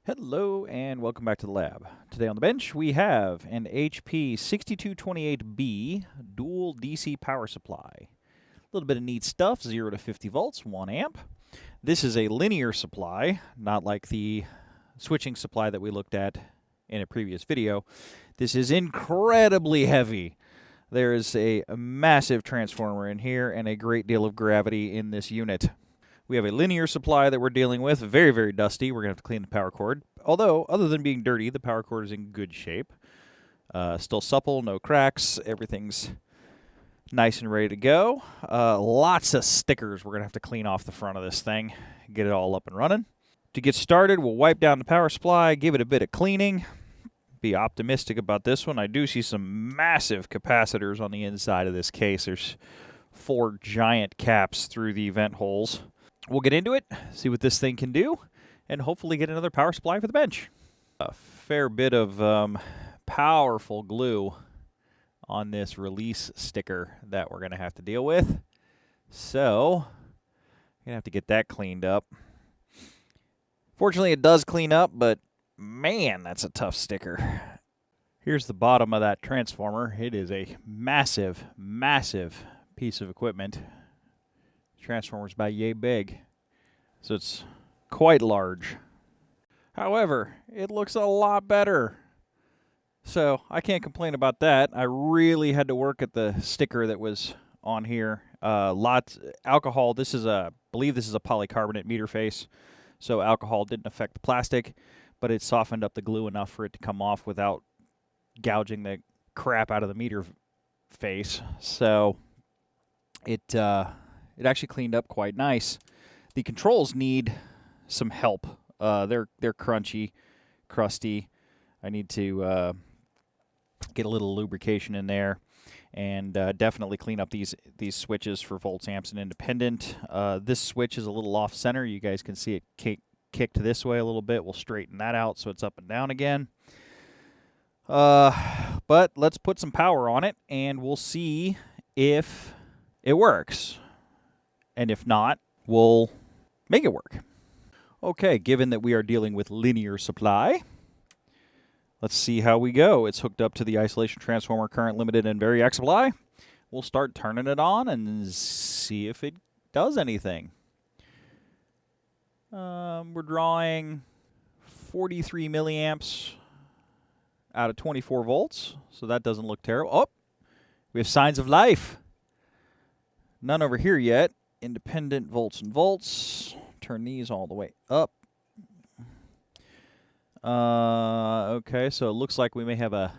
Hello and welcome back to the lab. Today on the bench we have an HP 6228B dual DC power supply. A little bit of neat stuff, 0 to 50 volts, 1 amp. This is a linear supply, not like the switching supply that we looked at in a previous video. This is incredibly heavy. There is a massive transformer in here and a great deal of gravity in this unit. We have a linear supply that we're dealing with, very, very dusty. We're going to have to clean the power cord. Although, other than being dirty, the power cord is in good shape. Still supple, no cracks. Everything's nice and ready to go. Lots of stickers we're going to have to clean off the front of this thing, get it all up and running. To get started, we'll wipe down the power supply, give it a bit of cleaning. Be optimistic about this one. I do see some massive capacitors on the inside of this case. There's 4 giant caps through the vent holes. We'll get into it, see what this thing can do, and hopefully get another power supply for the bench. A fair bit of powerful glue on this release sticker that we're going to have to deal with. So, I'm going to have to get that cleaned up. Fortunately, it does clean up, but man, that's a tough sticker. Here's the bottom of that transformer. It is a massive, massive piece of equipment. Transformer's about yay big, so it's quite large. However, it looks a lot better, so I can't complain about that. I really had to work at the sticker that was on here. Lots alcohol. This is I believe this is a polycarbonate meter face, so alcohol didn't affect the plastic, but it softened up the glue enough for it to come off without gouging the crap out of the meter face. So it actually cleaned up quite nice. The controls need some help. They're crunchy, crusty. I need to get a little lubrication in there, and definitely clean up these switches for volts, amps, and independent. This switch is a little off center. You guys can see it kicked this way a little bit. We'll straighten that out so it's up and down again. But let's put some power on it, and we'll see if it works. And if not, we'll make it work. Okay, given that we are dealing with linear supply, let's see how we go. It's hooked up to the isolation transformer, current limited and variac supply. We'll start turning it on and see if it does anything. We're drawing 43 milliamps out of 24 volts, so that doesn't look terrible. Oh, we have signs of life. None over here yet. Independent volts and volts. Turn these all the way up. Okay, so it looks like we may have a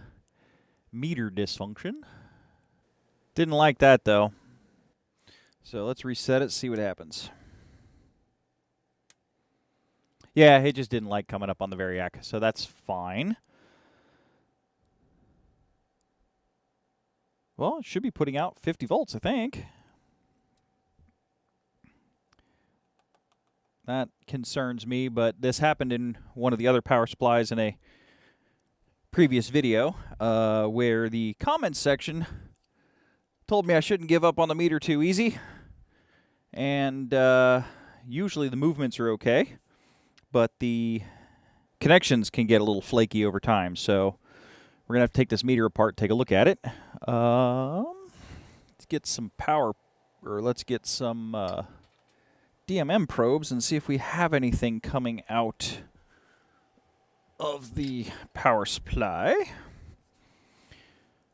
meter dysfunction. Didn't like that, though. So let's reset it, see what happens. Yeah, it just didn't like coming up on the variac, so that's fine. Well, it should be putting out 50 volts, I think. That concerns me, but this happened in one of the other power supplies in a previous video, where the comments section told me I shouldn't give up on the meter too easy. And usually the movements are okay, but the connections can get a little flaky over time. So we're going to have to take this meter apart, take a look at it. Let's get some power, or let's get some DMM probes and see if we have anything coming out of the power supply. I'm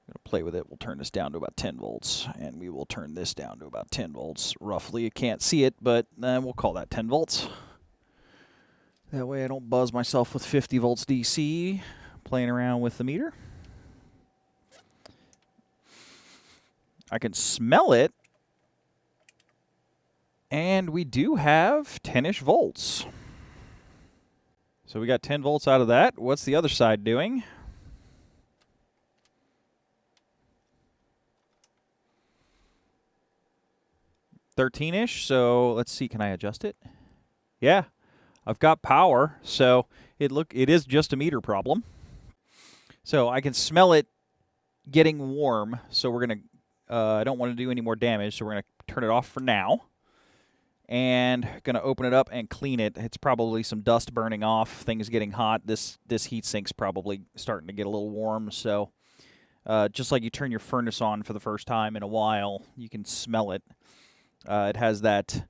going to play with it. We'll turn this down to about 10 volts, and we will turn this down to about 10 volts roughly. You can't see it, but we'll call that 10 volts. That way I don't buzz myself with 50 volts DC playing around with the meter. I can smell it. And we do have 10-ish volts. So we got 10 volts out of that. What's the other side doing? $13-ish. So let's see, can I adjust it? Yeah, I've got power. So it is just a meter problem. So I can smell it getting warm. So we're gonna I don't want to do any more damage, so we're gonna turn it off for now. and going to open it up and clean it. It's probably some dust burning off, things getting hot. This heat sink's probably starting to get a little warm, so just like you turn your furnace on for the first time in a while, you can smell it. It has that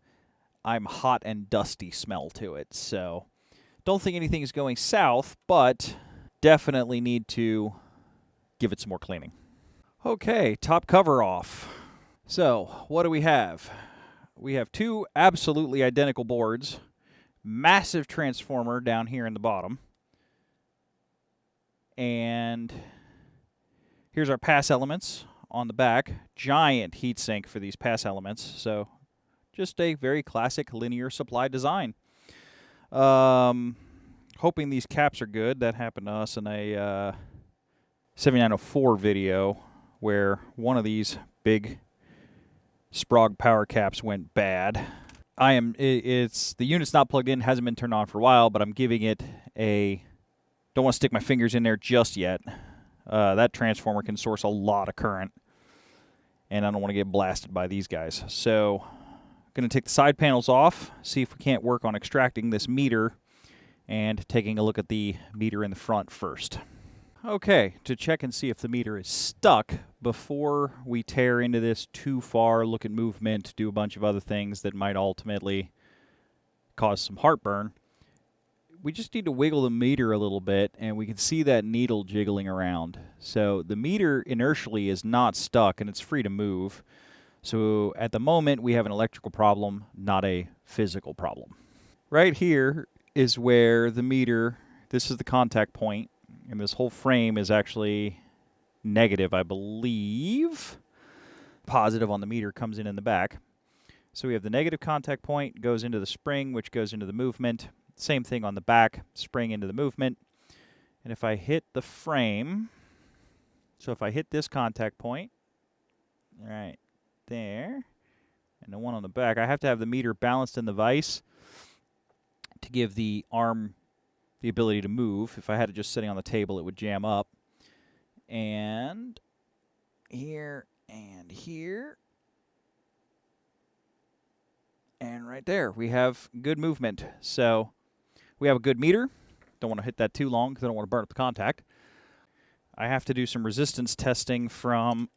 I'm hot and dusty smell to it, so don't think anything is going south, but definitely need to give it some more cleaning. Okay, top cover off. So, what do we have? We have two absolutely identical boards, massive transformer down here in the bottom, and here's our pass elements on the back. Giant heatsink for these pass elements, so just a very classic linear supply design. Hoping these caps are good. That happened to us in a 7904 video where one of these big Sprague power caps went bad. The unit's not plugged in, hasn't been turned on for a while, but I'm giving it don't want to stick my fingers in there just yet. That transformer can source a lot of current, and I don't want to get blasted by these guys. So I'm going to take the side panels off, see if we can't work on extracting this meter, and taking a look at the meter in the front first. Okay, to check and see if the meter is stuck before we tear into this too far, look at movement, do a bunch of other things that might ultimately cause some heartburn, we just need to wiggle the meter a little bit, and we can see that needle jiggling around. So the meter inertially is not stuck, and it's free to move. So at the moment, we have an electrical problem, not a physical problem. Right here is where the meter, this is the contact point, and this whole frame is actually negative, I believe. Positive on the meter comes in the back. So we have the negative contact point, goes into the spring, which goes into the movement. Same thing on the back, spring into the movement. And if I hit the frame, so if I hit this contact point, right there, and the one on the back, I have to have the meter balanced in the vise to give the arm the ability to move. If I had it just sitting on the table, it would jam up. And here and here. And right there, we have good movement. So we have a good meter. Don't want to hit that too long because I don't want to burn up the contact. I have to do some resistance testing from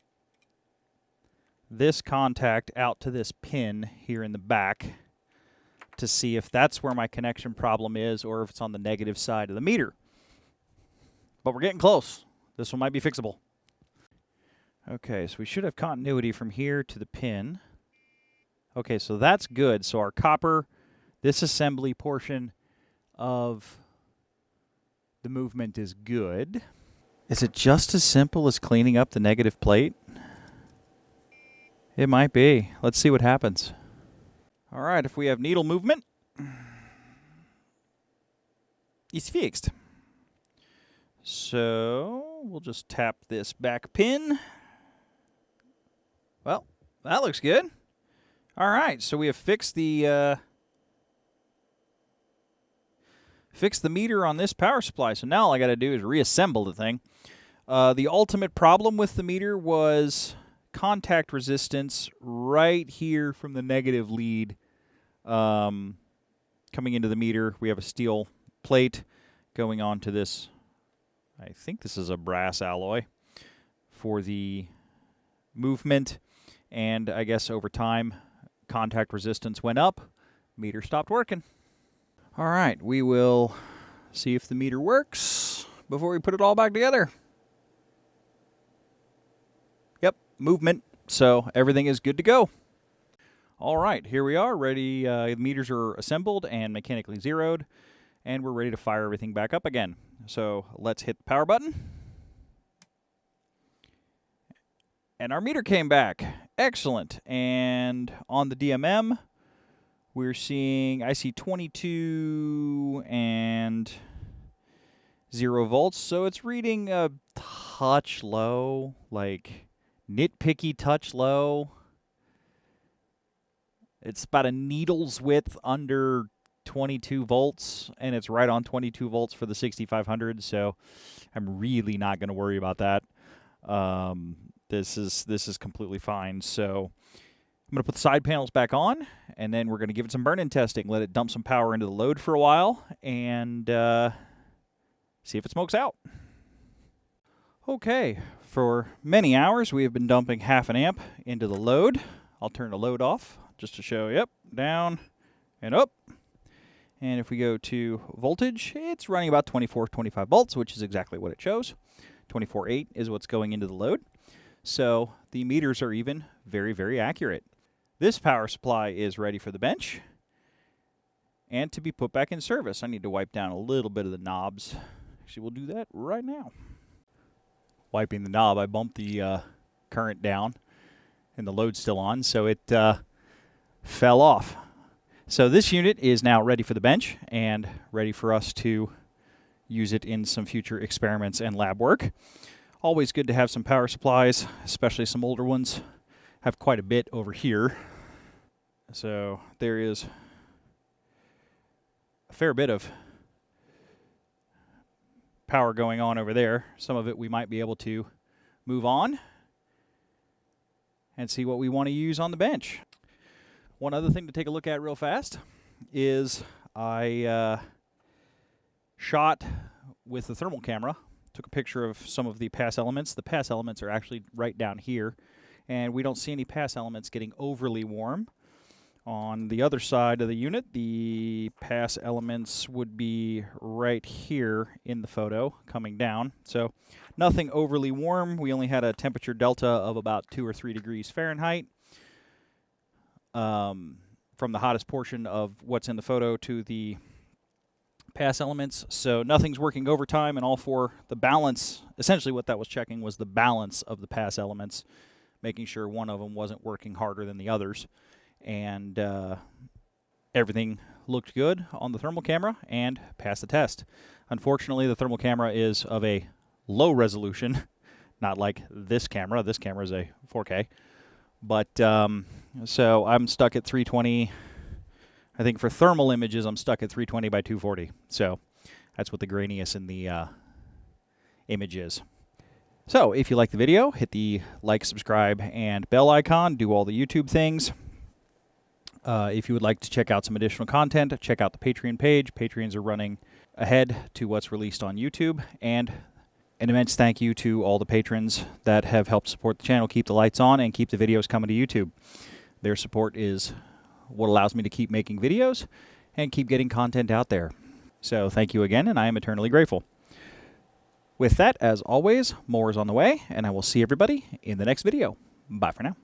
this contact out to this pin here in the back to see if that's where my connection problem is or if it's on the negative side of the meter. But we're getting close. This one might be fixable. Okay, so we should have continuity from here to the pin. Okay, so that's good. So our copper, this assembly portion of the movement is good. Is it just as simple as cleaning up the negative plate? It might be. Let's see what happens. All right, if we have needle movement, it's fixed. So we'll just tap this back pin. Well, that looks good. All right, so we have fixed the meter on this power supply. So now all I got to do is reassemble the thing. The ultimate problem with the meter was contact resistance right here from the negative lead coming into the meter. We have a steel plate going on to this. I think this is a brass alloy for the movement. And I guess over time, contact resistance went up. Meter stopped working. All right, we will see if the meter works before we put it all back together. Yep, movement. So everything is good to go. All right, here we are, ready. The meters are assembled and mechanically zeroed, and we're ready to fire everything back up again. So let's hit the power button. And our meter came back. Excellent. And on the DMM, we're seeing, I see 22 and 0 volts. So it's reading a touch low, like nitpicky touch low. It's about a needle's width under 22 volts, and it's right on 22 volts for the 6500. So I'm really not going to worry about that. This is completely fine. So I'm going to put the side panels back on, and then we're going to give it some burn-in testing, let it dump some power into the load for a while, and see if it smokes out. Okay, for many hours we have been dumping 1/2 amp into the load. I'll turn the load off just to show, yep, down and up. And if we go to voltage, it's running about 24, 25 volts, which is exactly what it shows. 24.8 is what's going into the load. So the meters are even very, very accurate. This power supply is ready for the bench and to be put back in service. I need to wipe down a little bit of the knobs. Actually, we'll do that right now. Wiping the knob, I bumped the current down and the load's still on, so it fell off. So this unit is now ready for the bench and ready for us to use it in some future experiments and lab work. Always good to have some power supplies, especially some older ones. Have quite a bit over here. So there is a fair bit of power going on over there. Some of it we might be able to move on and see what we want to use on the bench. One other thing to take a look at real fast is I shot with the thermal camera, took a picture of some of the pass elements. The pass elements are actually right down here, and we don't see any pass elements getting overly warm. On the other side of the unit, the pass elements would be right here in the photo coming down. So nothing overly warm. We only had a temperature delta of about 2 or 3 degrees Fahrenheit. From the hottest portion of what's in the photo to the pass elements. So nothing's working overtime, and all for the balance. Essentially what that was checking was the balance of the pass elements, making sure one of them wasn't working harder than the others. And everything looked good on the thermal camera and passed the test. Unfortunately, the thermal camera is of a low resolution, not like this camera. This camera is a 4K. But so I'm stuck at 320. I think for thermal images, I'm stuck at 320 by 240. So that's what the graininess in the image is. So if you like the video, hit the like, subscribe, and bell icon. Do all the YouTube things. If you would like to check out some additional content, check out the Patreon page. Patreons are running ahead to what's released on YouTube. And an immense thank you to all the patrons that have helped support the channel, keep the lights on, and keep the videos coming to YouTube. Their support is what allows me to keep making videos and keep getting content out there. So thank you again, and I am eternally grateful. With that, as always, more is on the way, and I will see everybody in the next video. Bye for now.